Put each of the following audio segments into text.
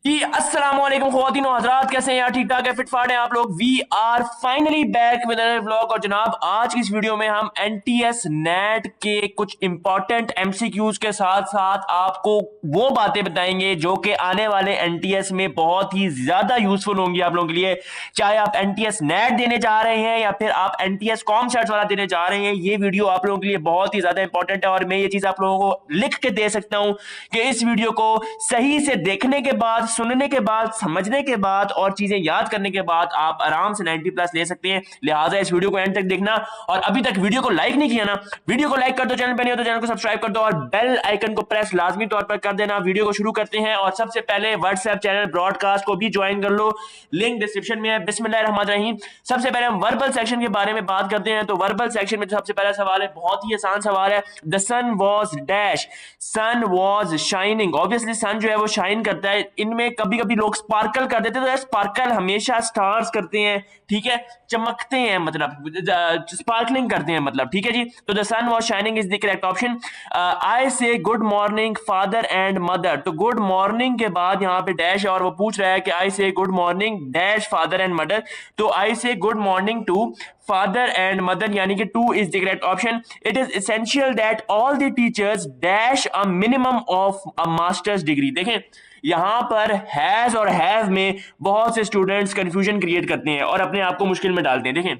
जी अस्सलाम वालेकुम ख्वातीन और हज़रात, कैसे हैं यार? ठीक ठाक है, फिट फाट हैं आप लोग? We are finally back with another vlog. और जनाब आज की इस वीडियो में हम एनटीएस नेट के कुछ इंपॉर्टेंट एमसीक्यूज के साथ साथ आपको वो बातें बताएंगे जो कि आने वाले एनटीएस में बहुत ही ज्यादा यूजफुल होंगी आप लोगों के लिए। चाहे आप एनटीएस नेट देने जा रहे हैं या फिर आप एनटीएस कॉम सेट वाला देने जा रहे हैं, ये वीडियो आप लोगों के लिए बहुत ही ज्यादा इंपॉर्टेंट है। और मैं ये चीज आप लोगों को लिख के दे सकता हूं कि इस वीडियो को सही से देखने के बाद, सुनने के बाद, समझने के बाद और चीजें याद करने के बाद आप आराम से 90 प्लस ले सकते हैं। लिहाजा इस वीडियो को एंड तक देखना। और अभी तक वीडियो को लाइक नहीं किया ना, वीडियो को लाइक कर दो, चैनल पे नहीं हो तो चैनल को सब्सक्राइब कर दो और बेल आइकन को प्रेस लाजमी तौर पर कर देना। वीडियो को शुरू करते हैं और सबसे पहले व्हाट्सएप चैनल ब्रॉडकास्ट को भी ज्वाइन कर लो, लिंक डिस्क्रिप्शन में है। बिस्मिल्लाहिर्रहमानिर्रहीम। सबसे पहले हम वर्बल सेक्शन के बारे में बात करते हैं। तो वर्बल सेक्शन में सबसे पहला सवाल है, बहुत ही आसान सवाल है। The sun was dash, sun was shining. Obviously sun जो है वो शाइन करता है। इनमें कभी कभी लोग स्पार्कल कर देते हैं, तो स्पार्कल हमेशा स्टार्स करते हैं, ठीक है, चमकते हैं, मतलब स्पार्कलिंग करते हैं, मतलब ठीक है जी। तो the sun was shining is the correct option. I say good morning father and mother. तो गुड मॉर्निंग के बाद यहाँ पे डैश और वो पूछ रहा है कि I say good morning dash father and mother. तो I say good morning to father and mother, यानी कि to is the correct option. It is essential that all the teachers dash a minimum of a master's degree. देखें यहां पर has और have में बहुत से स्टूडेंट्स कंफ्यूजन क्रिएट करते हैं और अपने आप को मुश्किल में डालते हैं। देखें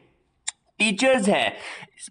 टीचर्स है,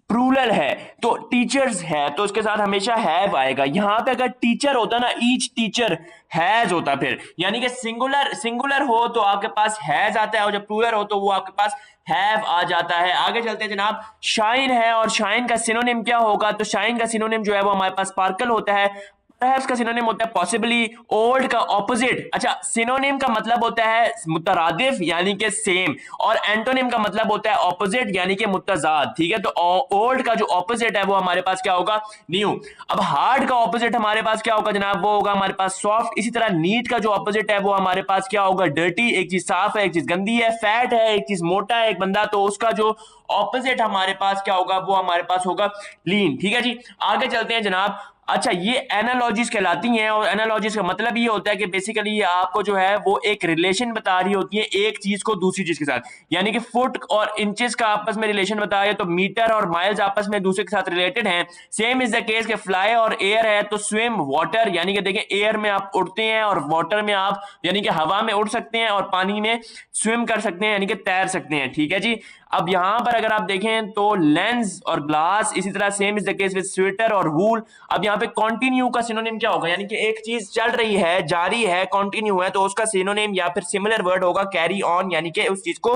प्लूरल है, तो टीचर्स है तो उसके साथ हमेशा हैव आएगा। यहां पे अगर टीचर होता ना, ईच टीचर हैज होता, फिर यानी कि सिंगुलर सिंगुलर हो तो आपके पास हैज आता है और जब प्लूरल हो तो वो आपके पास हैव आ जाता है। आगे चलते हैं जनाब। शाइन है और शाइन का सिनोनिम क्या होगा? तो शाइन का सिनोनिम जो है वो हमारे पास स्पार्कल होता है। परहैप्स का सिनोनिम होता है पॉसिबली। ओल्ड का ऑपोजिट, अच्छा सिनोनिम का मतलब होता है मुतरादिफ यानी कि सेम, और एंटोनिम का मतलब होता है ऑपोजिट यानी कि मुतजाद, ठीक है। तो ओल्ड का जो ऑपोजिट है वो हमारे पास क्या होगा? न्यू। अब हार्ड का ऑपोजिट हमारे पास क्या होगा जनाब? वो होगा हमारे पास सॉफ्ट। इसी तरह नीट का जो ऑपोजिट है वो हमारे पास क्या होगा? डर्टी। एक चीज साफ है, एक चीज गंदी है। फैट है, एक चीज मोटा है, एक बंदा, तो उसका जो ऑपोजिट हमारे पास क्या होगा? वो हमारे पास होगा लीन, ठीक है जी। आगे चलते हैं जनाब। अच्छा ये एनालॉजीज कहलाती हैं और एनालॉजीज का मतलब ये होता है कि बेसिकली ये आपको जो है वो एक रिलेशन बता रही होती है एक चीज को दूसरी चीज के साथ। यानी कि फुट और इंचेस का आपस में रिलेशन बताया तो मीटर और माइल्स आपस में दूसरे के साथ रिलेटेड हैं। सेम इज द केस के फ्लाई और एयर है तो स्विम वाटर, यानी कि देखें एयर में आप उड़ते हैं और वाटर में आप यानी कि हवा में उड़ सकते हैं और पानी में स्विम कर सकते हैं यानी कि तैर सकते हैं, ठीक है जी। अब यहां पर अगर आप देखें तो लेंस और ग्लास, इसी तरह same is the case with sweater और वूल। अब यहाँ पे कॉन्टिन्यू का सिनोनिम क्या होगा? यानी कि एक चीज चल रही है, जारी है, कॉन्टिन्यू है, तो उसका सिनोनिम या फिर सिमिलर वर्ड होगा कैरी ऑन, यानी कि उस चीज को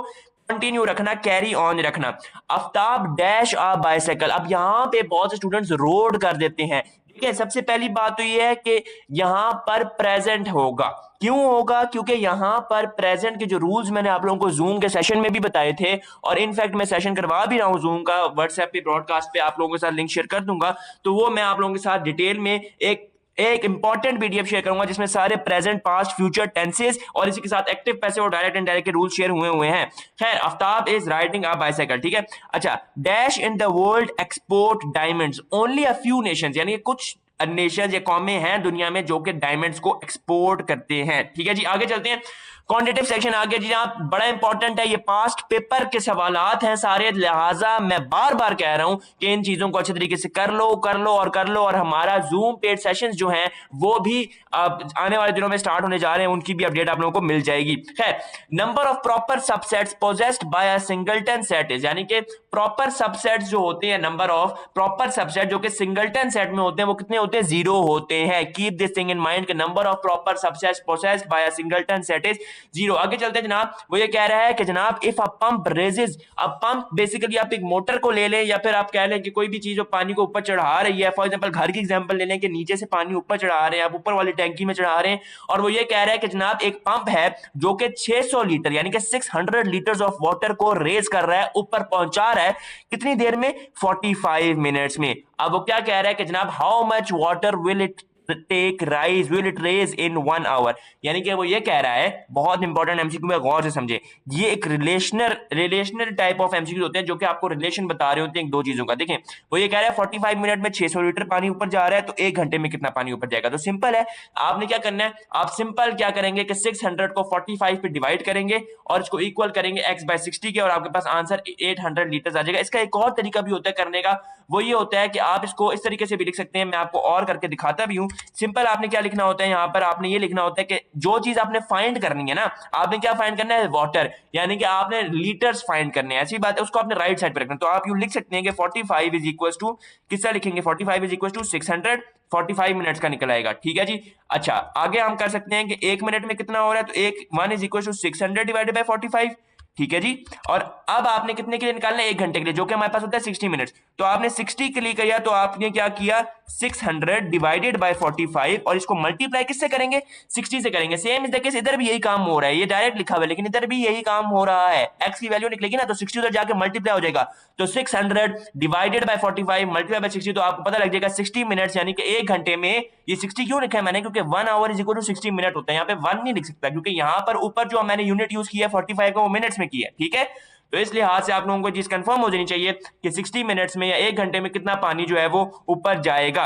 कंटिन्यू रखना, कैरी ऑन रखना। आफ्ताब डैश आ बाइसाइकिल। अब यहाँ पे बहुत से स्टूडेंट्स रोड कर देते हैं। ठीक है, सबसे पहली बात तो ये है कि यहां पर प्रेजेंट होगा। क्यों होगा? क्योंकि यहां पर प्रेजेंट के जो रूल्स मैंने आप लोगों को जूम के सेशन में भी बताए थे, और इनफैक्ट मैं सेशन करवा भी रहा हूं जूम का, व्हाट्सएप पे ब्रॉडकास्ट पे आप लोगों के साथ लिंक शेयर कर दूंगा। तो वो मैं आप लोगों के साथ डिटेल में एक एक इंपॉर्टेंट पीडीएफ शेयर करूंगा जिसमें सारे प्रेजेंट पास्ट फ्यूचर टेंसेस और इसी के साथ एक्टिव पैसिव और डायरेक्ट इनडायरेक्ट के रूल शेयर हुए हैं। खैर, Aftab is riding a bicycle, ठीक है। अच्छा, dash in the world export diamonds only a few Nations, यानी कुछ नेशन या कौमें हैं दुनिया में जो कि डायमंड्स को एक्सपोर्ट करते हैं, ठीक है जी। आगे चलते हैं। क्वांटिटेटिव सेक्शन आ गया जी, आप बड़ा इंपॉर्टेंट है, ये पास्ट पेपर के सवालात हैं सारे, लिहाजा मैं बार बार कह रहा हूं कि इन चीजों को अच्छे तरीके से कर लो कर लो और कर लो। और हमारा जूम पेड सेशंस जो हैं वो भी आने वाले दिनों में स्टार्ट होने जा रहे हैं, उनकी भी अपडेट आप लोगों को मिल जाएगी। खैर, number of proper subsets possessed by a singleton set is, यानी कि प्रॉपर सबसेट्स जो होते हैं, नंबर ऑफ प्रॉपर सबसेट जो कि सिंगलटन सेट में होते हैं वो कितने होते हैं? जीरो होते हैं। Keep this thing in mind कि number of proper subsets possessed by a singleton set is zero. आगे चलते हैं जनाब। वो ये कह रहा है कि जनाब इफ अ पंप रेजेस, अब पंप बेसिकली आप एक मोटर को ले लें या फिर आप कह लें कि कोई भी चीज जो पानी को ऊपर चढ़ा रही है, फॉर एग्जांपल घर की एग्जांपल ले लें कि नीचे से पानी ऊपर चढ़ा रहे हैं, आप ऊपर वाली टैंकी में चढ़ा रहे हैं, और वो ये कह रहा है कि जनाब एक पंप है जो कि 600 लीटर यानी कि 600 लीटर्स ऑफ वाटर को रेज कर रहा है, ऊपर पहुंचा रहा है, कितनी देर में? 45 मिनट्स में। अब वो क्या कह रहा है कि जनाब how much water will it take rise will it raise in 1 hour. यानी कि वो ये कह रहा है, बहुत इंपॉर्टेंट एमसीक्यू में गौर से समझे, ये एक रिलेशनल टाइप ऑफ एमसीक्यू होते हैं जो कि आपको रिलेशन बता रहे होते हैं दो चीजों का। देखें, वो ये कह रहा है 45 मिनट में 600 लीटर पानी ऊपर जा रहा है, तो 1 घंटे में कितना पानी ऊपर जाएगा। तो सिंपल है, आपने क्या करना है, आप सिंपल क्या करेंगे कि 600 को 45 पे डिवाइड करेंगे और इसको इक्वल करेंगे x/60 के, और आपके पास आंसर 800 लीटर आ जाएगा। इसका एक और तरीका भी होता है करने का, वो ये होता है कि आप इसको इस तरीके से भी लिख सकते हैं, मैं आपको और करके दिखाता भी हूं। सिंपल आपने क्या लिखना होता है, यहां पर आपने ये लिखना होता है कि जो चीज आपने फाइंड करनी है ना, आपने क्या फाइंड करना है, वाटर, यानी कि आपने लीटर्स फाइंड करने हैं, ऐसी बात है, उसको आपने राइट साइड पर रखना है। तो आप यूं लिख सकते हैं कि 45 इज इक्वल टू, किसका लिखेंगे, 45 इज इक्वल टू 600, 45 मिनट्स का निकल आएगा। ठीक है जी। अच्छा, आगे हम कर सकते हैं कि 1 मिनट में कितना हो रहा है, तो 1 is equal to 600 divided by 45। ठीक है जी। और अब आपने कितने के लिए निकालना है, 1 घंटे के लिए, जो कि हमारे पास होता है 60 मिनट्स। तो आपने 60 के लिए किया, तो आपने क्या किया, 600 डिवाइडेड बाय 45, और इसको मल्टीप्लाई किससे करेंगे, 60 से करेंगे। सेम इज द केस, इधर भी यही काम हो रहा है, ये डायरेक्ट लिखा हुआ है, लेकिन इधर भी यही काम हो रहा है। x की वैल्यू निकलेगी ना, तो 60 उधर जाके मल्टीप्लाई हो जाएगा, तो 600 डिवाइडेड बाय 45 मल्टीप्लाई बाय 60, तो आपको पता लग जाएगा 60 मिनट्स, यानी कि 1 घंटे में। ये 60 क्यों लिखा है मैंने, क्योंकि 1 hour is equal to 60 minute होता है, यहाँ पे 1 नहीं लिख सकता, क्योंकि यहाँ पर ऊपर जो मैंने यूनिट यूज किया 45 का, वो मिनट्स में किया है। ठीक है, तो इस लिहाज से आप लोगों को चीज कंफर्म हो जानी चाहिए कि 60 मिनट्स में या 1 घंटे में कितना पानी जो है वो ऊपर जाएगा।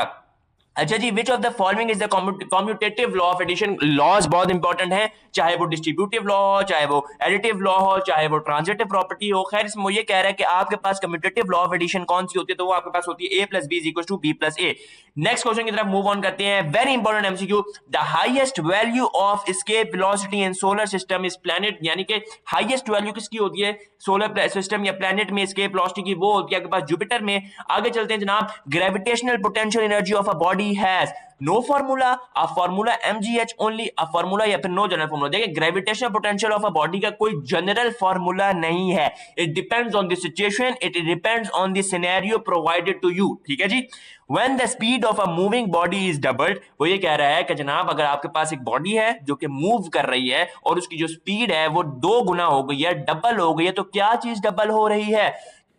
अच्छा जी, which of the following is the commutative law of addition. Laws बहुत इंपॉर्टेंट है, चाहे वो डिस्ट्रीब्यूटिव लॉ हो, चाहे वो एडिटिव लॉ हो, चाहे वो ट्रांजिटिव प्रॉपर्टी हो। खैर, इसमें ये कह रहा है कि आपके पास कम्यूटेटिव लॉ ऑफ एडिशन कौन सी होती है, तो वो आपके पास होती है a + b = b + a। Next question की तरफ मूव ऑन करते हैं, very important MCQ. The highest value of escape velocity in solar system is planet, यानी कि हाईएस्ट वैल्यू किसकी होती है सोलर सिस्टम या प्लैनेट में एस्केप वेलोसिटी की, वो होती है आपके पास जुपिटर में। आगे चलते हैं जनाब, gravitational potential energy of a body has no formula, a formula mgh only, a formula या फिर नो जनरल फार्मूला। देखिए, gravitational potential of a body का कोई जनरल फार्मूला नहीं है, it depends on the situation, it depends on the scenario provided to you. ठीक है जी। When the speed of a moving body is doubled, वो ये कह रहा है कि जनाब अगर आपके पास एक बॉडी है जो कि मूव कर रही है और उसकी जो स्पीड है वो 2 गुना हो गई है, डबल हो गई है, तो क्या चीज डबल हो रही है,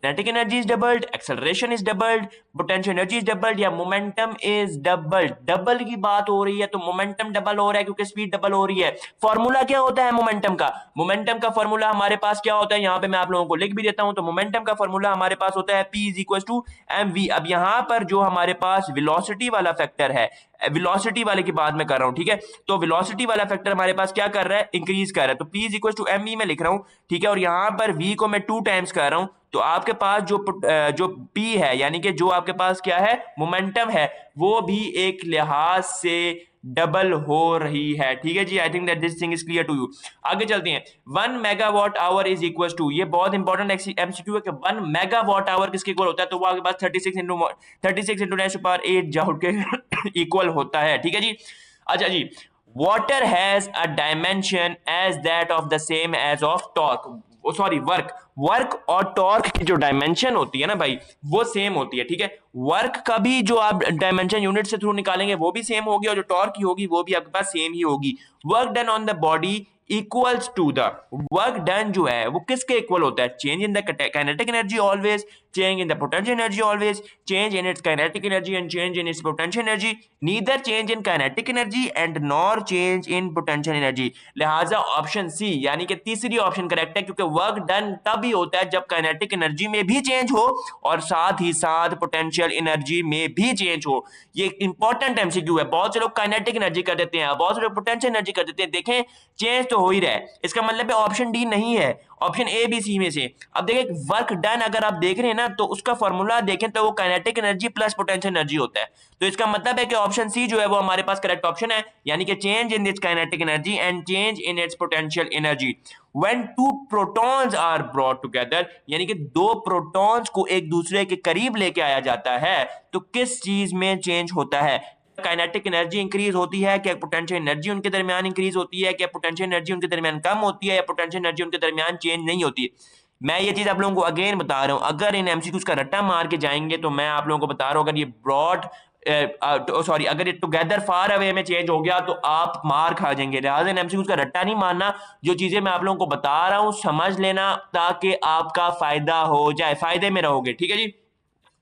kinetic energy is doubled, acceleration is doubled, potential energy is doubled, या momentum is doubled। डबल की बात हो रही है तो मोमेंटम डबल हो रहा है क्योंकि स्पीड डबल हो रही है। फॉर्मूला क्या होता है मोमेंटम का, मोमेंटम का फॉर्मूला हमारे पास क्या होता है, यहाँ पे मैं आप लोगों को लिख भी देता हूं। तो मोमेंटम का फॉर्मूला हमारे पास होता है p = mv। अब यहाँ पर जो हमारे पास वेलोसिटी वाला फैक्टर है, वेलोसिटी वाले की बात मैं कर रहा हूं, ठीक है, तो वेलोसिटी वाला फैक्टर हमारे पास क्या कर रहा है, इंक्रीज कर रहा है, तो p = mv में लिख रहा हूं। ठीक है, और यहां पर v को मैं 2 टाइम्स कर रहा हूं, तो आपके पास जो p है, यानी कि जो आपके पास क्या है मोमेंटम है, वो भी एक लिहाज से डबल हो रही है। ठीक है जी, I think that this thing is clear to you. आगे चलते हैं, 1 megawatt hour is equal to, ये बहुत इंपॉर्टेंट एमसीक्यू है कि 1 मेगावाट आवर किसके इक्वल होता है, तो वो आपके पास 36 × 10⁸ जूल के इक्वल होता है। ठीक है जी। अच्छा जी, water has a dimension as that of the same as of torque, sorry work और टॉर्क की जो डायमेंशन होती है ना भाई, वो सेम होती है। ठीक है, वर्क का भी जो आप डायमेंशन यूनिट से थ्रू निकालेंगे वो भी सेम होगी, और जो टॉर्क की होगी वो भी आपके पास सेम ही होगी। Work done on the body equals to the, work done जो है वो किसके इक्वल होता है, change in the kinetic energy always, change in the potential energy always, change in its kinetic energy and change in its potential energy, neither change in kinetic energy and nor change in potential energy. लिहाजा option C यानी कि तीसरी option correct है, क्योंकि work done तभी होता है जब काइनेटिक एनर्जी में भी चेंज हो और साथ ही साथ पोटेंशियल एनर्जी में भी चेंज हो। ये इंपॉर्टेंट एमसीक्यू है, बहुत से लोग काइनेटिक एनर्जी कर देते हैं, बहुत से लोग पोटेंशियल एनर्जी कर देते हैं। देखें, चेंज तो हो ही रहा है, इसका मतलब है ऑप्शन डी नहीं है, ऑप्शन ए बी सी में से। अब देखें, वर्क डन अगर आप देख रहे हैं ना, तो उसका फॉर्मूला देखें तो वो kinetic energy plus potential energy होता है, तो इसका मतलब है कि ऑप्शन सी जो है वो हमारे पास करेक्ट ऑप्शन है, यानी कि change in its kinetic energy and change in its potential energy. When two protons are brought together, यानी कि 2 प्रोटॉन्स को एक दूसरे के करीब लेके आया जाता है, तो किस चीज में चेंज होता है, काइनेटिक एनर्जी इंक्रीज होती है, क्या पोटेंशियल एनर्जी उनके दरमियान इंक्रीज होती है, क्या पोटेंशियल एनर्जी उनके दरमियान कम होती है, या पोटेंशियल एनर्जी उनके दरमियान चेंज नहीं होती। मैं ये चीज आप लोगों को अगेन बता रहा हूं, अगर इन एमसीक्यूज का रट्टा मार के जाएंगे तो मैं आप लोगों को बता रहा हूं, अगर ये ब्रॉड सॉरी अगर ये टुगेदर फार अवे में चेंज हो गया तो आप मार खा जाएंगे। लिहाजा इन एमसीक्यूज का रट्टा नहीं मारना, जो चीजें मैं आप लोगों को बता रहा हूं समझ लेना ताकि आपका फायदा हो जाए, फायदे में रहोगे। ठीक है जी।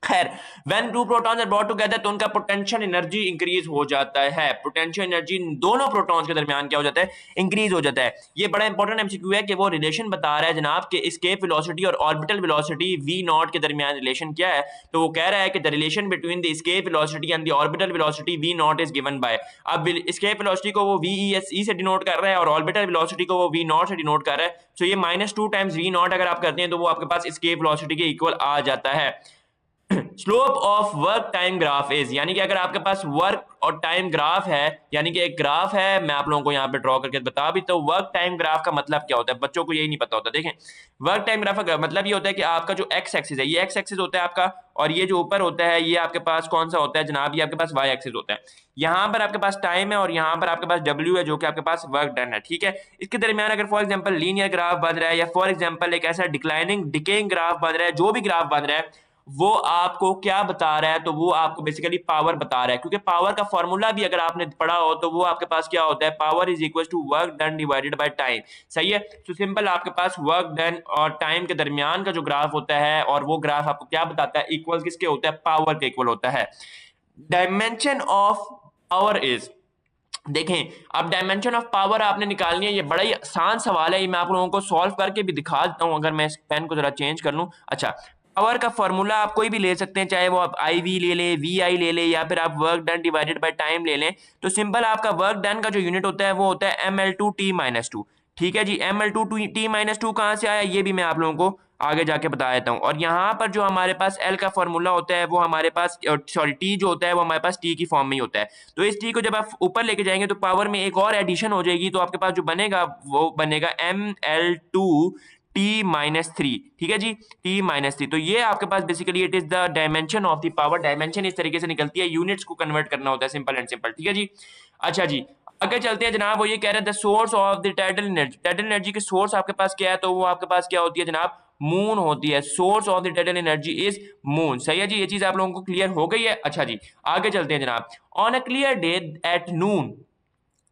खैर, when two protons are brought together तो उनका पोटेंशियल एनर्जी इंक्रीज हो जाता है। पोटेंशियल एनर्जी दोनों प्रोटॉन्स के दरमियान क्या हो जाता है, इंक्रीज हो जाता है। ये बड़ा इंपॉर्टेंट एमसीक्यू है कि वो रिलेशन बता रहा है जनाब कि एस्केप वेलोसिटी और ऑर्बिटल वेलोसिटी v नॉट के दरमियान रिलेशन क्या है। तो वो कह रहा है कि the relation between the escape velocity and the orbital velocity v not is given by. अब एस्केप वेलोसिटी को वो VESE से डिनोट कर रहा है और ऑर्बिटल वेलोसिटी को वो v नॉट से डिनोट कर रहा है। तो ये -2 टाइम्स v नॉट अगर आप करते हैं तो वो आपके पास एस्केप वेलोसिटी के इक्वल आ जाता है। Slope of work time graph is, यानी कि अगर आपके पास वर्क और टाइम ग्राफ है, यानी कि एक ग्राफ है, मैं आप लोगों को यहाँ पे ड्रॉ करके बता भी, तो वर्क टाइम ग्राफ का मतलब क्या होता है, बच्चों को यही नहीं पता होता। देखें, वर्क टाइम ग्राफ का मतलब ये होता है कि आपका जो एक्स एक्सिस है, ये एक्स एक्सिस होता है आपका, और ये जो ऊपर होता है ये आपके पास कौन सा होता है जनाब, ये आपके पास वाई एक्सिस होता है। यहाँ पर आपके पास टाइम है और यहाँ पर आपके पास डब्ल्यू है जो कि आपके पास वर्क डन है, ठीक है। इसके दरमियान अगर फॉर एग्जाम्पल लीनियर ग्राफ बन रहा है या फॉर एग्जाम्पल एक ऐसा डिक्लाइनिंग डिकेइंग ग्राफ बन रहा है, जो भी ग्राफ बन रहा है वो आपको क्या बता रहा है, तो वो आपको बेसिकली पावर बता रहा है, क्योंकि पावर का फॉर्मूला भी अगर आपने पढ़ा हो तो वो आपके पास क्या होता है, power is equal to work done divided by time. सही है, तो सिंपल आपके पास वर्क डन और टाइम के दरमियान का जो ग्राफ होता है, और वो ग्राफ आपको क्या बताता है, इक्वल किसके होता है, पावर के इक्वल होता है। डायमेंशन ऑफ पावर इज, देखें, अब डायमेंशन ऑफ पावर आपने निकालनी है, ये बड़ा ही आसान सवाल है, ये मैं आप लोगों को सॉल्व करके भी दिखा देता हूं। अगर मैं इस पेन को जरा चेंज कर लूं, अच्छा, पावर का फॉर्मूला आप कोई भी ले सकते हैं, चाहे वो आप आई वी ले लें, वी आई ले लें, या फिर आप work done divided by time ले लें। तो सिंपल आपका वर्क डन का जो यूनिट होता है वो होता है ml2t-2। ठीक है जी, ml2t-2 कहाँ से आया, ये भी मैं आप लोगों को आगे जाके बता देता हूँ। और यहाँ पर जो हमारे पास एल का फॉर्मूला होता है वो हमारे पास, सॉरी टी जो होता है वो हमारे पास टी की फॉर्म में ही होता है। तो इस टी को जब आप ऊपर लेके जाएंगे तो पावर में एक और एडिशन हो जाएगी, तो आपके पास जो बनेगा वो बनेगा ml2t-3। ठीक है जी, t-3। तो ये आपके पास basically it is the dimension of the power. Dimension इस तरीके से निकलती है, यूनिट्स को कन्वर्ट करना होता है, सिंपल एंड सिंपल। ठीक है जी, अच्छा जी, आगे चलते हैं जनाब। वो ये कह रहे थे source of the tidal energy, tidal energy की सोर्स आपके पास क्या है, तो वो आपके पास क्या होती है जनाब, मून होती है। Source of the tidal energy is moon. सही है जी, ये चीज आप लोगों को क्लियर हो गई है। अच्छा जी, आगे चलते हैं जनाब। On a clear day at noon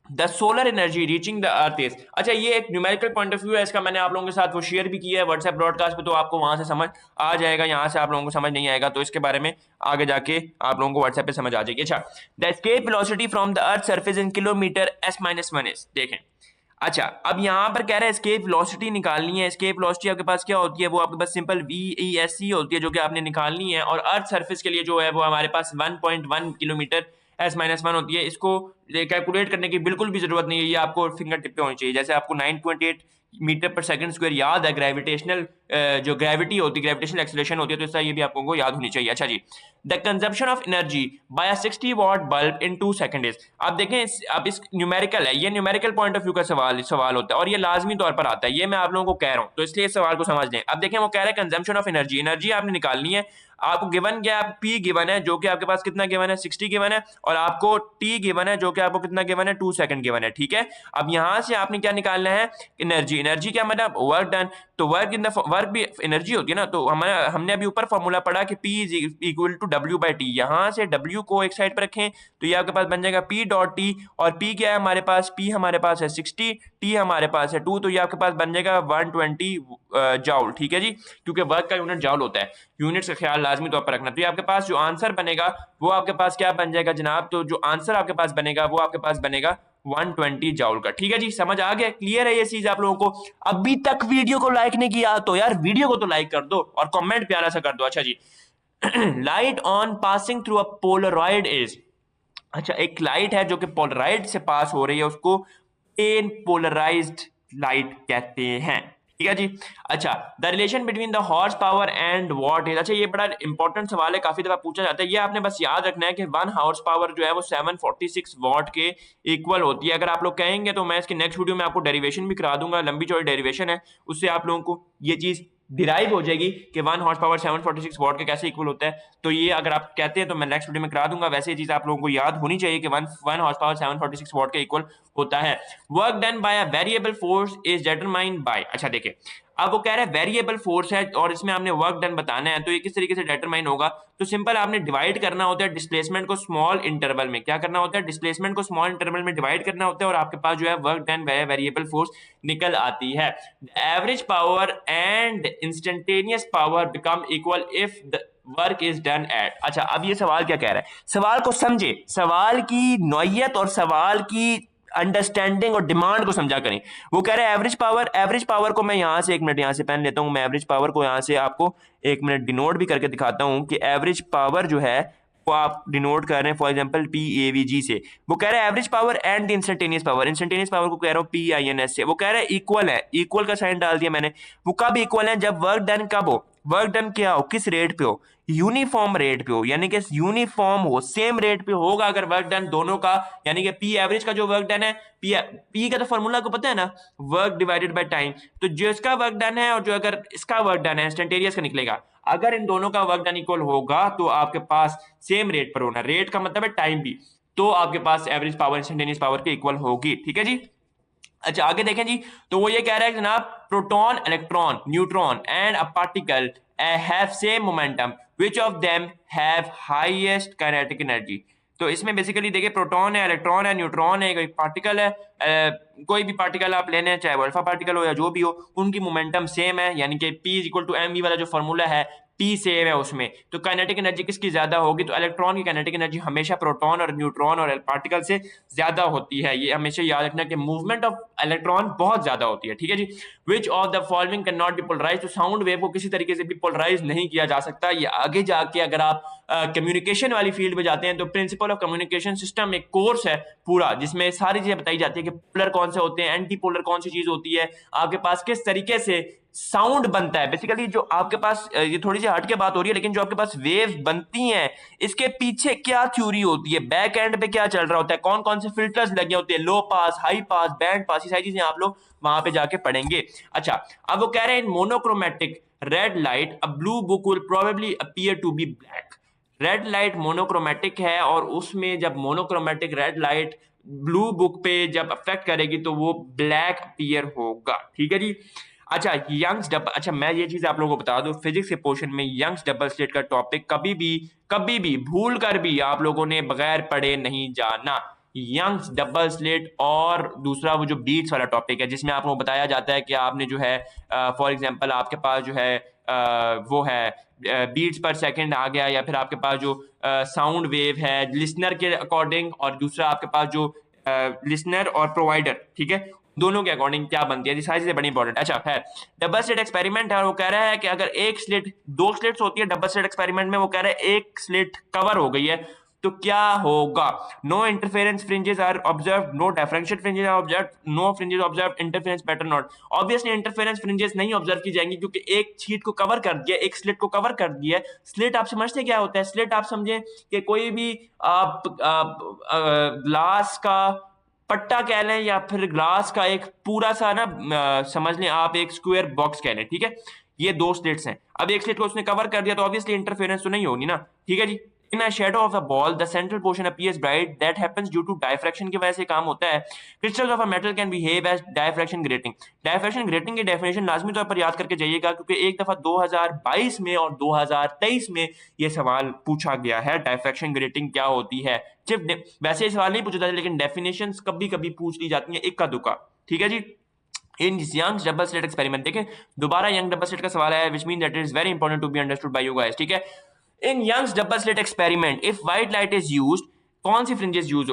the solar energy reaching the earth is, अच्छा, ये एक न्यूमेरिकल पॉइंट ऑफ व्यू है, इसका मैंने आप लोगों के साथ वो शेयर भी किया है व्हाट्सएप ब्रॉडकास्ट पे, तो आपको वहां से समझ आ जाएगा, यहाँ से आप लोगों को समझ नहीं आएगा तो इसके बारे में आगे जाके आप लोगों को व्हाट्सएप पे समझ आ जाएगी। अच्छा, the escape velocity from the earth surface in kilometre s-1 is, देखें, अच्छा, अब यहाँ पर कह रहे हैं एस्केप वेलोसिटी निकालनी है। एस्केप वेलोसिटी आपके पास क्या होती है, वो आपके पास सिंपल VESC होती है जो कि आपने निकालनी है, और अर्थ सरफेस के लिए जो है वो हमारे पास 1.1 किलोमीटर s-1 होती है। इसको कैलकुलेट करने की बिल्कुल भी जरूरत नहीं है, ये आपको फिंगर टिप पे होनी चाहिए। जैसे आपको 9.8 मीटर पर सेकंड स्क्वायर याद है, ग्रेविटेशनल जो ग्रेविटी होती है, ग्रेविटेशनल एक्सेलरेशन होती है, तो इसका ये भी आपको याद होनी चाहिए। अच्छा जी, the consumption of energy by 60 watt bulb in 2 second is, अब देखें, अब इस न्यूमेरिकल है, ये न्यूमेरिकल पॉइंट ऑफ व्यू का सवाल होता है और ये लाजमी तौर पर आता है, ये मैं आप लोगों को कह रहा हूं, तो इसलिए इस सवाल को समझ लें। अब देखें, वो कह रहे हैं कंजम्पशन ऑफ एनर्जी, एनर्जी आपने निकालनी है, आपको गिवन क्या है, P गिवन है जो कि आपके पास कितना गिवन है, 60 गिवन है, और आपको T गिवन है जो कि आपको कितना गिवन है, 2 सेकंड गिवन है। ठीक है, अब यहां से आपने क्या निकालना है, एनर्जी। एनर्जी क्या मतलब, वर्क डन, तो वर्क इन द वर्क भी एनर्जी होती है ना, तो हमने अभी ऊपर फॉर्मूला पढ़ा कि P is equal to W/T, यहां से W को एक साइड पर रखें तो ये आपके पास बन जाएगा P.T, और P क्या है हमारे पास, P हमारे पास है 60, T हमारे पास है 2, तो ये आपके पास बन जाएगा 120 जाउल। ठीक है जी, क्योंकि वर्क का यूनिट जाउल होता है, यूनिट्स का ख्याल लाजमी तौर पर रखना। तो ये आपके पास जो आंसर बनेगा वो आपके पास क्या बन जाएगा जनाब, तो जो आंसर आपके पास बनेगा वो आपके पास बनेगा 120 जाउल का। ठीक है जी, समझ आ गया, क्लियर है ये चीज आप लोगों को। अभी तक वीडियो को लाइक नहीं किया तो यार वीडियो को तो लाइक कर दो और कमेंट प्यारा सा कर दो। अच्छा जी, light on passing through a polaroid is, अच्छा, एक लाइट है जो कि पोलराइड से पास हो रही है, उसको प्लेन पोलराइज्ड लाइट कहते हैं। ठीक है जी, अच्छा, the relation between the horse power and what is, अच्छा, ये बड़ा इंपॉर्टेंट सवाल है, काफी दफा पूछा जाता है, ये आपने बस याद रखना है कि 1 हॉर्स पावर जो है वो 746 वॉट के इक्वल होती है। अगर आप लोग कहेंगे तो मैं इसके नेक्स्ट वीडियो में आपको डेरिवेशन भी करा दूंगा, लंबी चौड़ी डेरिवेशन है, उससे आप लोगों को ये चीज डिराइव हो जाएगी कि 1 हॉर्स पावर 746 वॉट के कैसे इक्वल होता है। तो ये अगर आप कहते हैं तो मैं नेक्स्ट वीडियो में करा दूंगा। वैसे ये चीज आप लोगों को याद होनी चाहिए कि 1 हॉर्स पावर 746 वॉट के इक्वल होता है। Work done by a variable force is determined by, अच्छा देखिए, अब वो कह रहा है वेरिएबल फोर्स है और इसमें हमने वर्क डन बताना है, तो ये किस तरीके से डिटरमाइन होगा, तो सिंपल आपने डिवाइड करना होता है डिस्प्लेसमेंट को स्मॉल इंटरवल में, क्या करना होता है, डिस्प्लेसमेंट को स्मॉल इंटरवल में डिवाइड करना होता है, और आपके पास जो है work done by variable force निकल आती है। Average power and instantaneous power become equal if work is done at. अच्छा, अब ये सवाल क्या कह रहा है, सवाल को समझे, सवाल की नौइयत और सवाल की अंडरस्टैंडिंग और डिमांड को समझा करें। वो कह रहे हैं एवरेज पावर को मैं यहां से, एक मिनट यहां से पेन लेता हूं, मैं एवरेज पावर को यहां से आपको एक मिनट डिनोट भी करके दिखाता हूं कि एवरेज पावर जो है वो आप डिनोट कर रहे हैं फॉर एग्जांपल PAVG से। वो कह रहे हैं average power and instantaneous power, instantaneous power को कह रहा हूं PINS से। वो कह रहे हैं इक्वल है, इक्वल का साइन डाल दिया मैंने। वो कब इक्वल है, जब वर्क डन कब हो, वर्क डन क्या हो, किस रेट पे हो, यूनिफॉर्म रेट पे हो, यानी कि यूनिफॉर्म हो, सेम रेट पे होगा अगर वर्क डन दोनों का, यानी कि पी एवरेज का जो वर्क डन है, पी का तो फॉर्मूला को पता है ना, वर्क डिवाइडेड बाय टाइम, तो जो इसका वर्क डन है और जो अगर इसका वर्क डन है इंस्टेंटेनियस का निकलेगा, अगर इन दोनों का वर्क डन इक्वल होगा तो आपके पास सेम रेट पर होना, रेट का मतलब है टाइम भी, तो आपके पास एवरेज पावर इंस्टेंटेनियस पावर के इक्वल होगी। ठीक है जी। अच्छा आगे देखें जी, तो वो ये कह रहा है जनाब, proton, electron, neutron and a particle have same momentum, which of them have highest kinetic energy. तो इसमें बेसिकली देखिए, प्रोटॉन है, इलेक्ट्रॉन है, न्यूट्रॉन है, कोई पार्टिकल है, कोई भी पार्टिकल आप ले लें, चाहे वो अल्फा पार्टिकल हो या जो भी हो, उनकी मोमेंटम सेम है, यानी कि P इक्वल टू mv वाला जो फॉर्मूला है, P सेम है उसमें, तो काइनेटिक एनर्जी किसकी ज्यादा होगी, तो इलेक्ट्रॉन की काइनेटिक एनर्जी हमेशा प्रोटॉन और न्यूट्रॉन और पार्टिकल से ज्यादा होती है। ये हमेशा याद रखना कि मूवमेंट ऑफ इलेक्ट्रॉन बहुत ज्यादा होती है। ठीक है जी। Which of the following can not be polarise, तो साउंड वेव को किसी तरीके से भी पोलराइज नहीं किया जा सकता। ये आगे जाके अगर आप कम्युनिकेशन वाली फील्ड में जाते हैं तो प्रिंसिपल ऑफ कम्युनिकेशन सिस्टम एक कोर्स है पूरा, जिसमें सारी चीजें बताई जाती है कि पोलर कौन से होते हैं, एंटी पोलर कौन सी चीज होती है, आपके पास किस तरीके से साउंड बनता है। बेसिकली जो आपके पास, ये थोड़ी सी हट के बात हो रही है, लेकिन जो आपके पास वेव्स बनती हैं इसके पीछे क्या थ्योरी होती है, बैक एंड पे क्या चल रहा होता है, कौन कौन से फिल्टर्स लगे होते हैं, लो पास, हाई पास, बैंड पास, ये सारी चीजें आप लोग वहां पे जाके पढ़ेंगे। अच्छा, अब वो कह रहे हैं in monochromatic red light a blue book will probably appear to be black. Red light monochromatic है और उसमें जब monochromatic red light blue book पे जब अफेक्ट करेगी तो वो ब्लैक अपीयर होगा। ठीक है जी। अच्छा, यंग्स डबल, अच्छा मैं ये चीज आप लोगों को बता दूं, फिजिक्स के पोर्शन में यंग्स डबल स्लिट का टॉपिक कभी भी भूल कर भी आप लोगों ने बगैर पढ़े नहीं जाना। यंग्स डबल स्लिट और दूसरा वो जो बीट्स वाला टॉपिक है, जिसमें आपको बताया जाता है कि आपने जो है फॉर एग्जांपल आपके पास जो है वो है बीट्स पर सेकंड आ गया, या फिर आपके पास जो साउंड वेव है लिसनर के अकॉर्डिंग, और दूसरा आपके पास जो लिसनर और प्रोवाइडर, ठीक है, दोनों के अकॉर्डिंग क्या बनती है, सारी चीजें बड़ी इंपॉर्टेंट। अच्छा है डबल स्लिट एक्सपेरिमेंट है, और वो कह रहा है कि अगर एक स्लिट, दो स्लिट्स होती है डबल स्लिट एक्सपेरिमेंट में, वो कह रहा है एक स्लिट कवर हो गई है तो क्या होगा, no interference fringes are observe, no differential fringes are observe, no fringes observe, interference pattern not. Obviously interference fringes नहीं ऑब्जर्व की जाएंगी क्योंकि एक शीट को कवर कर दिया, एक स्लिट को कवर कर दिया। स्लिट आप समझते क्या होता है, स्लिट आप समझे कि कोई भी आप ग्लास का पट्टा कह लें या फिर ग्लास का एक पूरा सा ना समझ लें आप एक स्क्वायर बॉक्स कह लें। ठीक है, ये दो स्लिट्स हैं, अब एक स्लिट को उसने कवर कर दिया तो ऑब्वियसली इंटरफेरेंस तो नहीं होगी ना। ठीक है जी। In a shadow of the ball the central portion appears bright, that happens due to diffraction की वजह से काम होता है। Crystals of a metal can behave as diffraction grating. Diffraction grating की डेफिनेशन लाजमी तौर पर याद करके जाइएगा क्योंकि एक दफा 2022 में और 2023 में ये सवाल पूछा गया है, डायफ्रैक्शन ग्रेटिंग क्या होती है। सिर्फ वैसे सवाल नहीं पूछा जाता, लेकिन डेफिनेशंस कभी कभी पूछ ली जाती हैं इक्का दुक्का। ठीक है जी। In Young double slit experiment देखें, दोबारा यंग डबल स्लिट का सवाल है, which mean that it is very important to be understood by you guys. ठीक है, in Young's double slit experiment if white light is used, कौन सी fringes use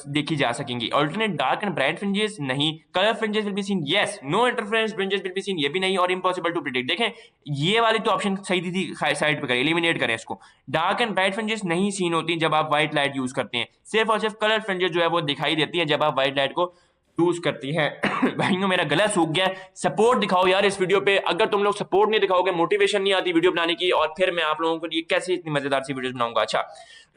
देखी जा सकेंगी, alternate dark and bright fringes नहीं, colour fringes will be seen yes, no interference fringes will be seen ये भी नहीं, और इम्पॉसिबल टू प्रिडिक्ट। देखें ये वाली तो ऑप्शन सही थी, साइड पे करें, एलिमिनेट करें इसको। डार्क एंड ब्राइट फ्रिंजेस नहीं सीन होती जब आप व्हाइट लाइट यूज करते हैं, सिर्फ और सिर्फ कलर फ्रिंजेस जो है वो दिखाई देती है जब आप व्हाइट लाइट को यूज करती है। भाइयों मेरा गला सूख गया, सपोर्ट दिखाओ यार इस वीडियो पे, अगर तुम लोग सपोर्ट नहीं दिखाओगे मोटिवेशन नहीं आती वीडियो बनाने की, और फिर मैं आप लोगों के लिए कैसे इतनी मजेदार सी वीडियोस बनाऊंगा। अच्छा,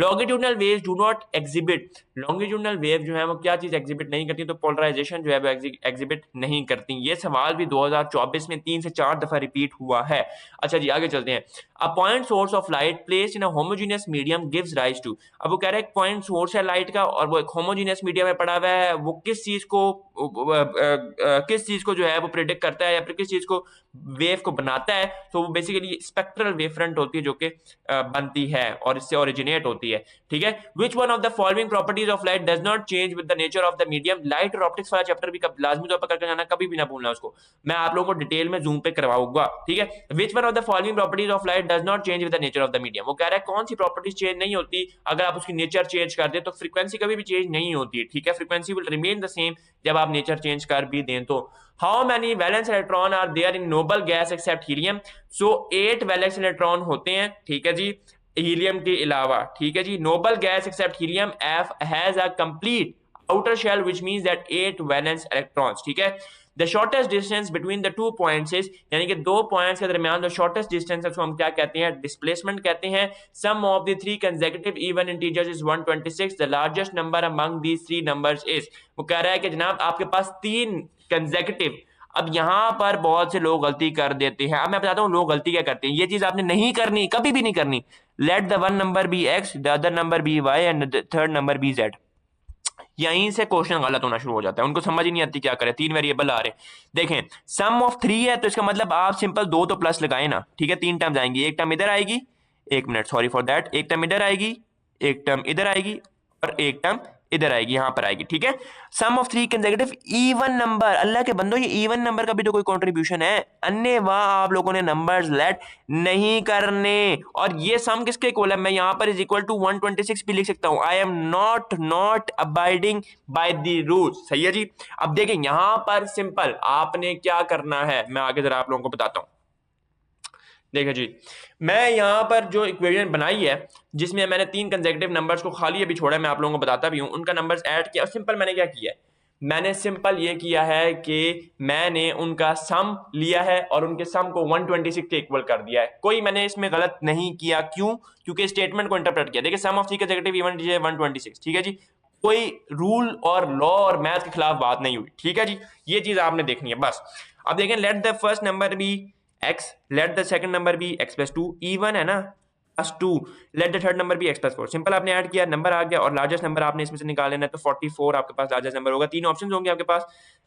longitudinal waves do not exhibit, longitudinal wave जो है वो क्या चीज एग्जिबिट नहीं करती, तो पोलराइजेशन जो है वो एग्जिबिट नहीं करती। ये सवाल भी 2024 में 3 से 4 दफा रिपीट हुआ है। अच्छा जी आगे चलते हैं। A point source of light placed in a homogeneous medium gives rise to, अब वो कह रहे हैं पॉइंट सोर्स है लाइट का और वो एक होमोजेनियस मीडियम में पड़ा हुआ है, वो किस चीज को जो है वो प्रेडिक्ट करता है या फिर किस चीज को वेव को बनाता है, तो वो बेसिकली स्पेक्ट्रल वेव फ्रंट होती है जो कि बनती है और इससे ओरिजिनेट होती सकती है, ठीक है। Which one of the following properties of light does not change with the nature of the medium. Light और ऑप्टिक्स वाला चैप्टर भी लाजमी तौर पर करके जाना, कभी भी ना भूलना उसको, मैं आप लोगों को डिटेल में जूम पे करवाऊंगा, ठीक है। Which one of the following properties of light does not change with the nature of the medium. वो कह रहा है कौन सी प्रॉपर्टीज चेंज नहीं होती अगर आप उसकी नेचर चेंज कर दें, तो फ्रीक्वेंसी कभी भी चेंज नहीं होती है, ठीक है। Frequency will remain the same जब आप नेचर चेंज कर भी दें तो। How many valence electron are there in noble gas except helium. So 8 valence electron होते हैं, ठीक है जी, हीलियम के अलावा, ठीक है जी। Noble gas except helium if has a complete outer shell which means that 8 valence electrons, ठीक है। The shortest distance between the two points is, यानी कि दो पॉइंट्स के दरमियान जो शॉर्टेस्ट डिस्टेंस है उसको हम क्या कहते हैं, डिस्प्लेसमेंट कहते हैं। Sum of the three consecutive even integers is 126, the largest number among these three numbers is. वो कह रहा है कि जनाब आपके पास 3 कंसेक्यूटिव, अब यहां पर बहुत से लोग गलती कर देते हैं। अब मैं बताता हूं लोग गलती क्या करते हैं, ये चीज आपने नहीं करनी, कभी भी नहीं करनी। Let the one number be X, the other number be Y and the third number be Z. यहीं से क्वेश्चन गलत होना शुरू हो जाता है, उनको समझ ही नहीं आती क्या करें, 3 वेरिएबल आ रहे हैं। देखें सम ऑफ 3 है तो इसका मतलब आप सिंपल 2 तो प्लस लगाए ना, ठीक है। 3 टर्म्स आएंगी, एक टर्म इधर आएगी, एक मिनट सॉरी फॉर दैट, एक टर्म इधर आएगी, एक टर्म इधर आएगी और एक टर्म इधर आएगी, यहां पर आएगी, ठीक है। सम ऑफ 3 कंसेक्यूटिव इवन नंबर, अल्लाह के बंदो ये इवन नंबर का भी तो कोई कंट्रीब्यूशन है, अन्य वहां आप लोगों ने नंबर्स लेट नहीं करने। और ये सम किसके इक्वल है, मैं यहां पर इज इक्वल टू 126 भी लिख सकता हूं। I am not abiding by the rules, सही है जी। अब देखें यहां पर सिंपल आपने क्या करना है, मैं आगे जरा आप लोगों को बताता हूं। देखिए जी, मैं यहाँ पर जो इक्वेशन बनाई है जिसमें मैंने 3 कंसेक्यूटिव नंबर्स को खाली अभी छोड़ा है, मैं आप लोगों को बताता भी हूँ, उनका नंबर्स ऐड किया और सिंपल मैंने क्या किया है, मैंने सिंपल ये किया है कि मैंने उनका सम लिया है और उनके सम को 126 के इक्वल कर दिया है। कोई मैंने इसमें गलत नहीं किया, क्यों, क्योंकि स्टेटमेंट को इंटरप्रेट किया। देखिए सम ऑफ 3 कंसेक्यूटिव इवन 126, ठीक है जी, कोई रूल और लॉ और मैथ के खिलाफ बात नहीं हुई, ठीक है जी, ये चीज आपने देखनी है बस। अब देखें let the first number be x, let the second number be x plus 2, even है ना, plus 2, let the third number be x plus 4। Simple आपने ऐड किया, नंबर आ गया और लार्जेस्ट नंबर आपने इसमें से निकाल लेना है, तो 44 आपके पास लार्जेस्ट नंबर होगा। 3 ऑप्शंस होंगे आपके पास,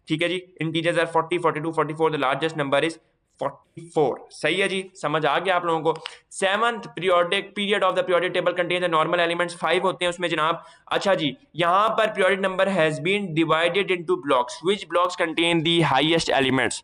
ठीक है जी। Integers are 40, 42, 44, the largest number is 44, सही है जी, समझ आ गया आप लोगों को। 7th periodic period of the periodic table contains the normal elements, 5 होते हैं उसमें जनाब। अच्छा जी, यहां पर periodic number has been divided into blocks, which blocks contain the highest elements.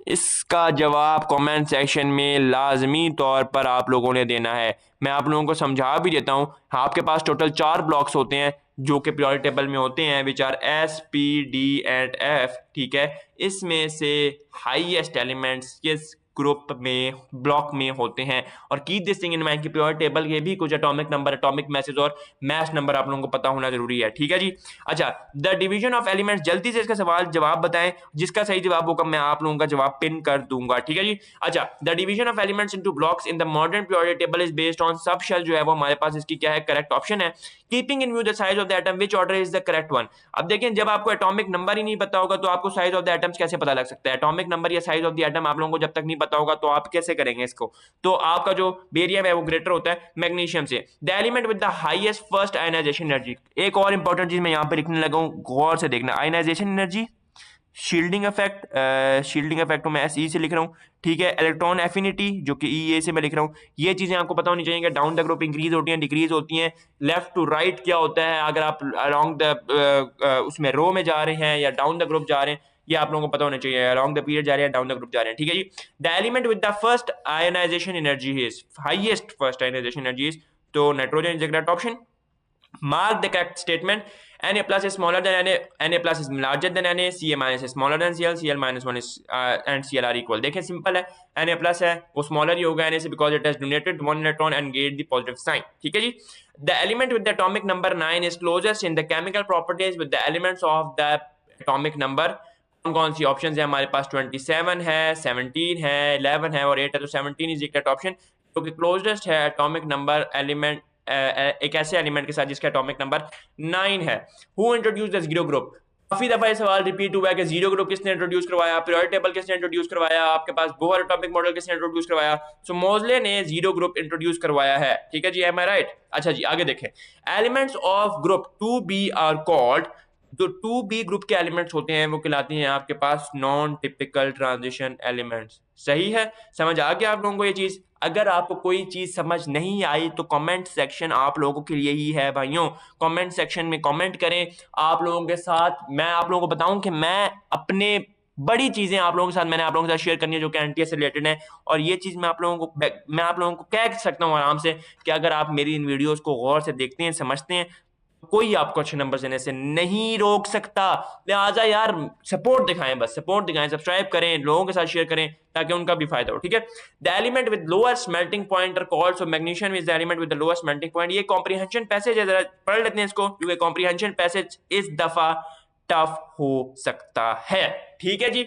इसका जवाब कमेंट सेक्शन में लाजमी तौर पर आप लोगों ने देना है। मैं आप लोगों को समझा भी देता हूं, आपके पास टोटल 4 ब्लॉक्स होते हैं जो कि पीरियोडिक टेबल में होते हैं, which R S P D and F, ठीक है। इसमें से हाईएस्ट एलिमेंट्स किस ग्रुप में, ब्लॉक में होते हैं। और keep this thing in mind कि पीरियोडिक टेबल के भी कुछ एटॉमिक नंबर, एटॉमिक मैसेज और मैस नंबर आप लोगों को पता होना जरूरी है, ठीक है जी। अच्छा, द डिवीजन ऑफ एलिमेंट्स, जल्दी से इसका सवाल जवाब बताएं, जिसका सही जवाब होगा मैं आप लोगों का जवाब पिन कर दूंगा, ठीक है जी। अच्छा, the division of elements into blocks in the modern periodic table is based on subshell, जो है वो हमारे पास इसकी क्या है, करेक्ट ऑप्शन है। Keeping in view the size of the atom, which order is the correct one. अब देखिए जब आपको एटॉमिक नंबर ही नहीं पता होगा तो आपको साइज ऑफ द एटम्स कैसे पता लग सकता है। एटॉमिक नंबर या साइज ऑफ द एटम आप लोगों को जब तक नहीं पता होगा तो आप कैसे करेंगे इसको, तो आपका जो बेरियम है वो ग्रेटर होता है मैग्नीशियम से। The element with the highest first ionization energy, एक और इंपॉर्टेंट चीज मैं यहां पे लिखने लगा हूं, गौर से देखना, ionization energy, shielding effect, shielding effect को मैं एसई से लिख रहा हूँ, ठीक है। इलेक्ट्रॉन एफिनिटी जो कि ई से मैं लिख रहा हूँ, ये चीजें आपको पता होनी चाहिए कि डाउन द ग्रुप इंक्रीज होती हैं, डिक्रीज होती हैं। लेफ्ट टू राइट क्या होता है, अगर आप अलोंग द उसमें रो में जा रहे हैं या डाउन द ग्रुप जा रहे हैं, ये आप लोगों को पता होना चाहिए, अलोंग द पीरियड जा रहे हैं, डाउन द ग्रुप जा रहे हैं, ठीक है जी। The element with the first ionization energy is, highest first ionization energy is, तो nitrogen is the correct option. Mark the correct statement. Na plus is smaller than Na, Na plus is larger than Na, Ca minus is smaller than Cl, Cl minus 1 is and Cl are equal। देखें simple है, Na plus है वो smaller ही होगा Na से, because it has donated 1 electron and gave the positive sign, ठीक है जी। The element with the atomic number 9 is closest in the chemical properties with the elements of the atomic number। कौन C option है हमारे पास, 27 है, 17 है, 11 है और 8 है, तो 17 इज इक्वल ऑप्शन, क्योंकि क्लोजेस्ट है एटॉमिक नंबर एलिमेंट एक ऐसे एलिमेंट के साथ जिसका एटॉमिक नंबर 9 है। Who introduce the zero group, काफी दफा ये सवाल रिपीट हुआ है कि जीरो ग्रुप किसने इंट्रोड्यूस करवाया, पीरियोडिक टेबल किसने इंट्रोड्यूस करवाया, आपके पास बोहर एटॉमिक मॉडल किसने इंट्रोड्यूस करवाया, सो मोजले ने जीरो ग्रुप इंट्रोड्यूस करवाया है, ठीक है जी, एम आई राइट। अच्छा जी आगे देखें, elements of group 2b are called जो 2b ग्रुप के एलिमेंट्स होते हैं वो कहलाते हैं आपके पास नॉन टिपिकल ट्रांजिशन एलिमेंट्स। सही है, समझ आ गया आप लोगों को ये चीज? अगर आपको कोई चीज समझ नहीं आई तो कमेंट सेक्शन आप लोगों के लिए ही है भाइयों। कमेंट सेक्शन में कमेंट करें, आप लोगों के साथ मैं आप लोगों को बताऊं कि मैं अपने बड़ी चीजें आप लोगों के साथ मैंने आप लोगों के साथ शेयर करनी है जो कि एनटीएस से रिलेटेड है। और ये चीज मैं आप लोगों को कह सकता हूँ आराम से कि अगर आप मेरी इन वीडियोस को गौर से देखते हैं, समझते हैं, कोई आपको अच्छे नंबर देने से नहीं रोक सकता। लिहाजा यार सपोर्ट दिखाएं, बस सपोर्ट दिखाएं, सब्सक्राइब करें, लोगों के साथ शेयर करें ताकि उनका भी फायदा हो। ठीक है, the element with lowest melting point are called, so magnesium is the element with the lowest melting point. ये कॉम्प्रिहेंशन पैसेज है, जरा पढ़ लेते हैं इसको, क्योंकि कॉम्प्रिहेंशन पैसेज इस दफा टफ हो सकता है। ठीक है जी,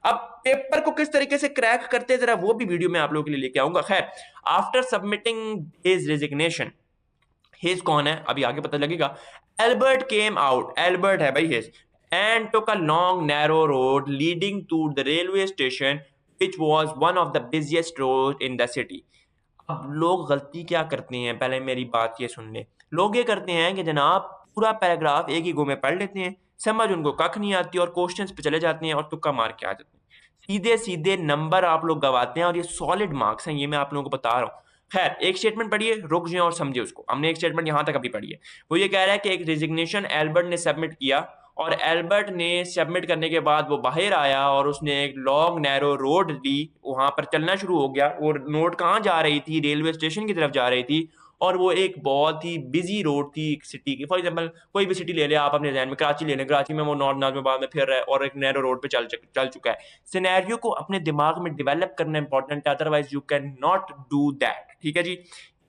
अब पेपर को किस तरीके से क्रैक करते हैं जरा वो भी वीडियो में आप लोगों के लिए लेके आऊंगा। खैर, after submitting his resignation, his कौन है अभी आगे पता लगेगा, एल्बर्ट केम आउट, एल्बर्ट है भाई his, and took a long narrow road leading to the railway station which was one of the busiest road in the city. अब लोग गलती क्या करते हैं, पहले मेरी बात ये सुन ले। लोग ये करते हैं कि जनाब पूरा पैराग्राफ एक ही गो में पढ़ लेते हैं, समझ उनको कख नहीं आती और क्वेश्चंस पे चले जाते हैं और तुक्का मार के आ जाते हैं। सीधे सीधे नंबर आप लोग गवाते हैं और ये सॉलिड मार्क्स हैं, ये मैं आप लोगों को बता रहा हूँ। खैर, एक स्टेटमेंट पढ़िए, रुक जाए और समझिए उसको। हमने एक स्टेटमेंट यहां तक अभी पढ़ी है, वो ये कह रहा है कि एक रिजिग्नेशन एल्बर्ट ने सबमिट किया और एल्बर्ट ने सबमिट करने के बाद वो बाहर आया और उसने एक लॉन्ग नैरो रोड ली, वहां पर चलना शुरू हो गया। वो रोड कहाँ जा रही थी? रेलवे स्टेशन की तरफ जा रही थी। और वो एक बहुत ही बिजी रोड थी एक सिटी की। फॉर एग्जांपल कोई भी सिटी ले ले आप अपने ध्यान में, कराची ले लें, कराची में वो नॉर्थ नाज़िमाबाद में फिर रहा है और एक नैरो रोड पे चल चुका है। सिनेरियो को अपने दिमाग में डेवलप करना इंपॉर्टेंट है, otherwise you can not do that. ठीक है जी,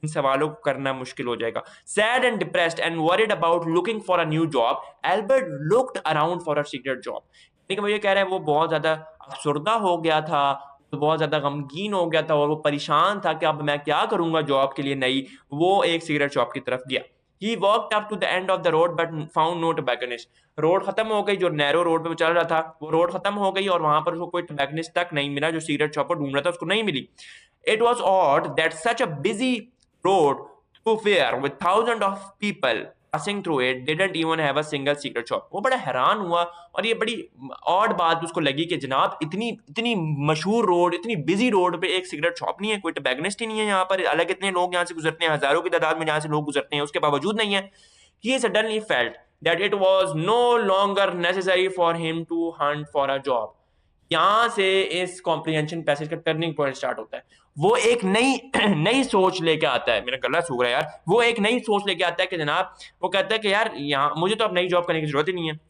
इन सवालों को करना मुश्किल हो जाएगा। Sad and depressed and worried about looking for a new job, Albert looked around for a secret job. लेकिन वो ये कह रहा है वो बहुत ज्यादा अफसुर्दा हो गया था, तो बहुत ज्यादा गमगीन हो गया था और वो परेशान था कि अब मैं क्या करूंगा जॉब के लिए नई। वो एक सिगरेट शॉप की तरफ गया। He walked up to the end of the road but found no tobacconist. Road खत्म हो गई, जो नैरो रोड पे चल रहा था वो रोड खत्म हो गई और वहां पर उसको कोई टबैकनिस्ट तक नहीं मिला, जो सिगरेट शॉप पर ढूंढ रहा था उसको नहीं मिली। It was odd that such a busy road thoroughfare with thousands of people passing through it didn't even have a single secret shop. वो बड़ा हैरान हुआ और ये बड़ी ऑड बात उसको लगी कि जनाब इतनी इतनी मशहूर रोड, इतनी बिजी रोड पे एक सिगरेट शॉप नहीं है, कोई टबैकनिस्ट ही नहीं है यहाँ पर। अलग इतने लोग यहाँ से गुजरते हैं, हजारों की तादाद में यहाँ से लोग गुजरते हैं, उसके बावजूद नहीं है। He suddenly felt that it was no longer necessary for him to hunt for a job. यहां से इस कॉम्प्रिहेंशन पैसेज का टर्निंग पॉइंट स्टार्ट होता है। वो एक नई नई सोच लेके आता है, मेरा गला सूख रहा है यार। वो एक नई सोच लेके आता है कि जनाब, वो कहता है कि यार यहाँ मुझे तो अब नई जॉब करने की जरूरत ही नहीं है।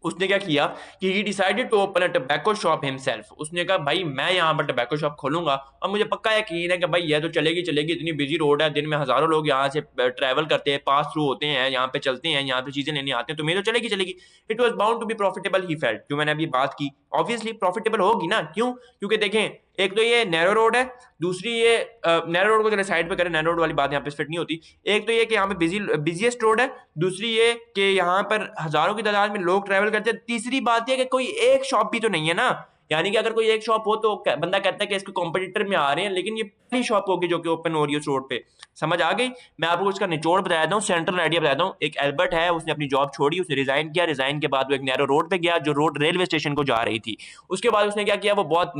उसने क्या किया कि he decided to open a tobacco shop himself. उसने कहा भाई मैं यहाँ पर टबैको शॉप खोलूंगा और मुझे पक्का यकीन है कि भाई यह तो चलेगी चलेगी, इतनी बिजी रोड है, दिन में हजारों लोग यहाँ से ट्रैवल करते हैं, पास थ्रू होते हैं, यहाँ पे चलते हैं, यहाँ पे चीजें लेने आते हैं, तो मेरी तो चलेगी चलेगी। It was bound to be profitable he felt. जो मैंने अभी बात की, ऑब्वियसली प्रॉफिटेबल होगी ना, क्यों? क्योंकि देखें, एक तो ये नैरो रोड है, दूसरी ये नैरो रोड को चले साइड पे करें, नैरो रोड वाली बात यहाँ पे फिट नहीं होती। एक तो ये कि यहाँ पे बिजिएस्ट रोड है, दूसरी ये कि यहाँ पर हजारों की तादाद में लोग ट्रैवल करते हैं, तीसरी बात ये कि कोई एक शॉप भी तो नहीं है ना। यानी कि अगर कोई एक शॉप हो तो बंदा कहता है कि इसके कॉम्पिटिटर में आ रहे हैं, लेकिन ये पहली शॉप होगी जो कि ओपन हो रही है उस रोड पे। समझ आ गई? मैं आपको इसका निचोड़ बताया हूँ, सेंट्रल आइडिया बताता हूँ। एक एल्बर्ट है, उसने अपनी जॉब छोड़ी, उसने रिजाइन किया, रिजाइन के बाद वो एक नैरो रोड पे गया जो रोड रेलवे स्टेशन को जा रही थी। उसके बाद उसने क्या किया, वो बहुत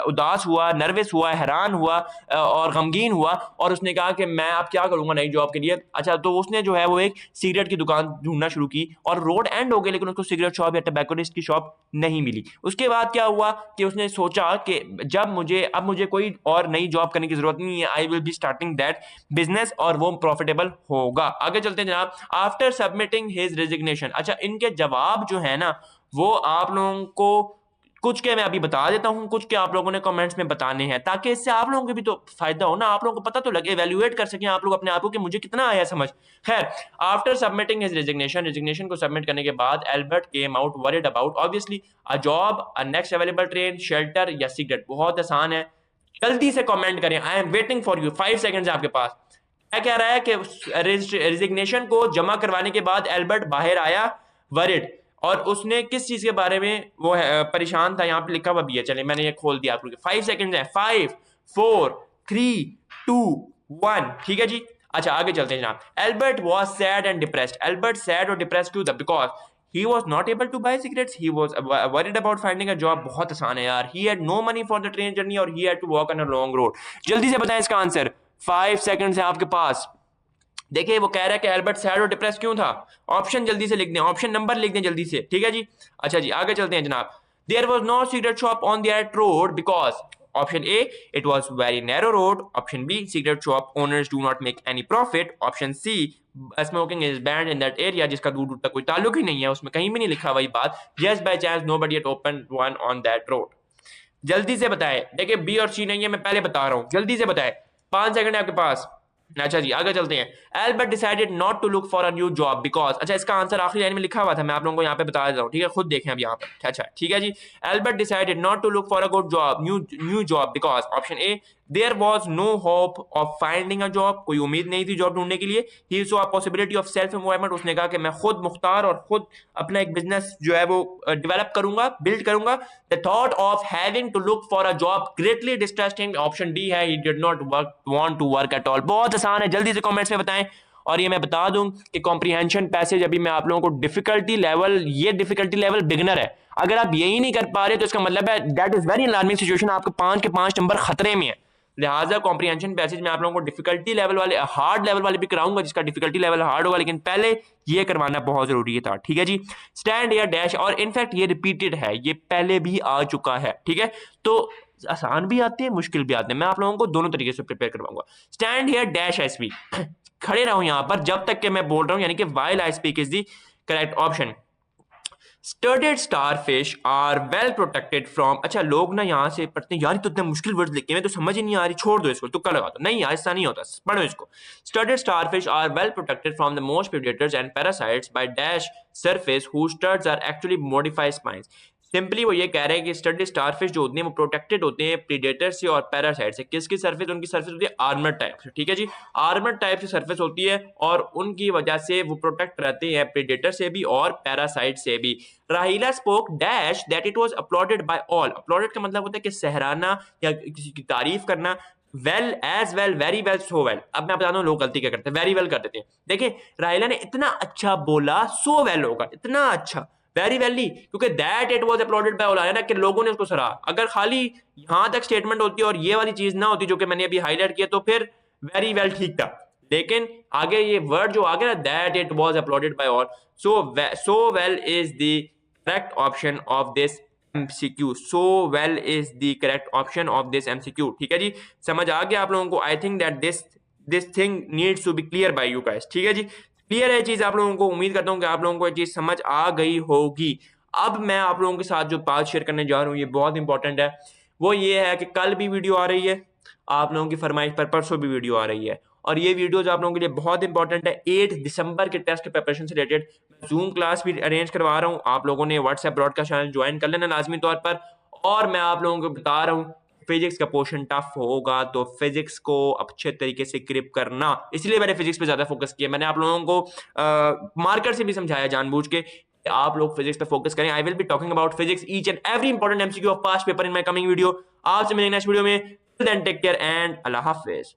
उदास हुआ, नर्वस हुआ, हैरान हुआ और गमगीन हुआ और उसने कहा कि मैं अब क्या करूंगा नई जॉब के लिए। अच्छा, तो उसने जो है वो एक सिगरेट की दुकान ढूंढना शुरू की और रोड एंड हो गई, लेकिन उसको सिगरेट शॉप या टबैकोनिस्ट की शॉप नहीं मिली। उसके बाद क्या हुआ कि उसने सोचा कि जब मुझे कोई और नई जॉब करने की जरूरत नहीं है, आई will be starting that business, और वो प्रॉफिटेबल होगा। आगे चलते हैं जनाब। आफ्टर सबमिटिंग हिज रेजिग्नेशन, अच्छा इनके जवाब जो है ना वो आप लोगों को कुछ के मैं अभी बता देता हूं, कुछ के आप लोगों ने कमेंट्स में बताने हैं ताकि इससे आप लोगों को भी तो फायदा हो ना, आप लोगों को पता तो लगे, एवेल्युएट कर सकें आप लोग अपने आप को कि मुझे कितना आया समझ। खैर, आफ्टर सबमिटिंग हिज रेजिग्नेशन को सबमिट करने के बाद Albert came out worried about obviously a job, a next available train, shelter या सिगरेट। बहुत आसान है, जल्दी से कमेंट करें, I am waiting for you, 5 seconds है आपके पास। क्या कह रहा है कि रेजिग्नेशन को जमा करवाने के बाद एल्बर्ट बाहर आया वरिड, और उसने किस चीज के बारे में वो परेशान था, यहाँ पे लिखा हुआ भी है, चलिए मैंने ये खोल दिया आप लोग। 5 सेकंड है, 5 4 3 2 1। ठीक है जी, अच्छा आगे चलते हैं जनाब। Albert was sad and depressed. Albert sad और डिप्रेस्ड क्यों था? Because He was not able to buy cigarettes. He was worried about finding a job. बहुत आसान है यार. He had no money for the train journey और he had to walk on a long road. जल्दी से बताएं इसका answer. 5 seconds है आपके पास. देखिए वो कह रहा है कि एल्बर्ट सैड और डिप्रेस क्यों था. ऑप्शन जल्दी से लिख दें, ऑप्शन नंबर लिख दें जल्दी से. ठीक है जी. अच्छा जी आगे चलते हैं जनाब. There was no cigarette shop on that road because option A, it was very narrow road. Option B, cigarette shop owners do not make any profit. Option C, smoking is banned in that area. जिसका दूर दूर तक कोई ताल्लुक ही नहीं है, उसमें कहीं भी नहीं लिखा वही बात. Yes, by chance nobody had opened one on that road. जल्दी से बताए. देखिए बी और सी नहीं है, मैं पहले बता रहा हूँ. जल्दी से बताए. 5 सेकंड है आपके पास. अच्छा जी आगे चलते हैं. Albert decided not to look for a new job because. अच्छा इसका आंसर आखिरी लाइन में लिखा हुआ था, मैं आप लोगों को यहाँ पे बता देता हूँ. ठीक है खुद देखें अब यहाँ पर. अच्छा ठीक है जी. Albert decided not to look for a good job new job because option A, there was no hope of finding a job. कोई उम्मीद नहीं थी जॉब ढूंढने के लिए. He saw a possibility of self employment. उसने कहा कि मैं खुद मुख्तार और खुद अपना एक बिजनेस जो है वो डेवलप करूंगा, बिल्ड करूंगा. The thought of having to look for a job greatly distressed him. Option D है, he did not want to work at all. बहुत आसान है, जल्दी से कमेंट्स में बताएं. और ये मैं बता दूं कि कॉम्प्रिहेंशन पैसेज अभी मैं आप लोगों को डिफिकल्टी लेवल, ये डिफिकल्टी लेवल बिगिनर है. अगर आप यही नहीं कर पा रहे तो इसका मतलब है that is very alarming situation. आपके 5 के 5 नंबर खतरे में है. लिहाजा कॉम्प्रिहेंशन पैसेज में आप लोगों को डिफिकल्टी लेवल वाले, हार्ड लेवल वाले भी कराऊंगा जिसका डिफिकल्टी लेवल हार्ड होगा, लेकिन पहले ये करवाना बहुत जरूरी था. ठीक है जी. स्टैंड या डैश, और इनफैक्ट ये रिपीटेड है, ये पहले भी आ चुका है. ठीक है तो आसान भी आते हैं मुश्किल भी आते हैं, मैं आप लोगों को दोनों तरीके से प्रिपेयर करवाऊंगा. Stand here dash I speak. खड़े रहो यहां पर जब तक कि मैं बोल रहा हूं, यानी कि while I speak is the correct option. Studded starfish are well protected from. अच्छा लोग ना यहाँ से पढ़ते हैं यार तो इतने मुश्किल वर्ड लिखे हैं तो समझ ही नहीं आ रही, छोड़ दो इसको, तुक्का लगा दो. नहीं यार ऐसा नहीं होता, पढ़ो इसको. Studded starfish are well protected from the most predators and parasites by dash surface who studs are actually modified spines. Simply वो ये कह रहे हैं कि स्टडी स्टारफिश जो होते हैं वो प्रोटेक्टेड होते हैं प्रीडेटर से और पैरासाइट से. किसकी सरफेस? उनकी सरफेस होती है आर्मर टाइप से. ठीक है जी. आर्मर टाइप से सरफेस होती है और उनकी वजह से वो प्रोटेक्ट रहते हैं प्रीडेटर से भी और पैरासाइट से भी. Rahila spoke dash that it was applauded by all. Applauded का मतलब होता है कि सहराना या किसी की तारीफ करना. Well as well very well so well. अब मैं बता दूं लोग गलती क्या करते हैं, वेरी वेल कर देते हैं. देखिए राहिला ने इतना अच्छा बोला, सो वेल होगा, इतना अच्छा. वेरी वेल नहीं, क्योंकि that it was applauded by all है ना कि लोगों ने उसको सराहा. अगर खाली यहां तक स्टेटमेंट होती और ये वाली चीज ना होती जो कि मैंने अभी हाईलाइट किया तो फिर वेरी वेल ठीक था. लेकिन आगे ये वर्ड जो आ गया ना that it was applauded by all, so well is the correct option of this MCQ. So well is the correct option of this MCQ. ठीक है जी. समझ आ गया आप लोगों को? I think that this thing needs to be clear by you guys. ठीक है जी. Clear है चीज आप लोगों को? उम्मीद करता हूं कि आप लोगों को ये चीज समझ आ गई होगी. अब मैं आप लोगों के साथ जो बात शेयर करने जा रहा हूं ये बहुत इंपॉर्टेंट है. वो ये है कि कल भी वीडियो आ रही है, आप लोगों की फरमाइश पर परसों भी वीडियो आ रही है, और ये वीडियोज आप लोगों के लिए बहुत इंपॉर्टेंट है. 8 दिसंबर के टेस्ट प्रिपरेशन से रिलेटेड जूम क्लास भी अरेंज करवा रहा हूँ. आप लोगों ने व्हाट्सएप ब्रॉडकास्ट चैनल ज्वाइन कर लेना लाजमी तौर पर. और मैं आप लोगों को बता रहा हूँ फिजिक्स का पोर्शन टफ होगा, तो फिजिक्स को अच्छे तरीके से ग्रिप करना. इसलिए मैंने फिजिक्स पे ज्यादा फोकस किया. मैंने आप लोगों को मार्कर से भी समझाया जानबूझ के आप लोग फिजिक्स पे फोकस करें. I will be talking about physics each and every important MCQ of past paper in my coming video. आपसे मिलेंगे नेक्स्ट वीडियो में. Till then take care and अल्लाह हाफिज.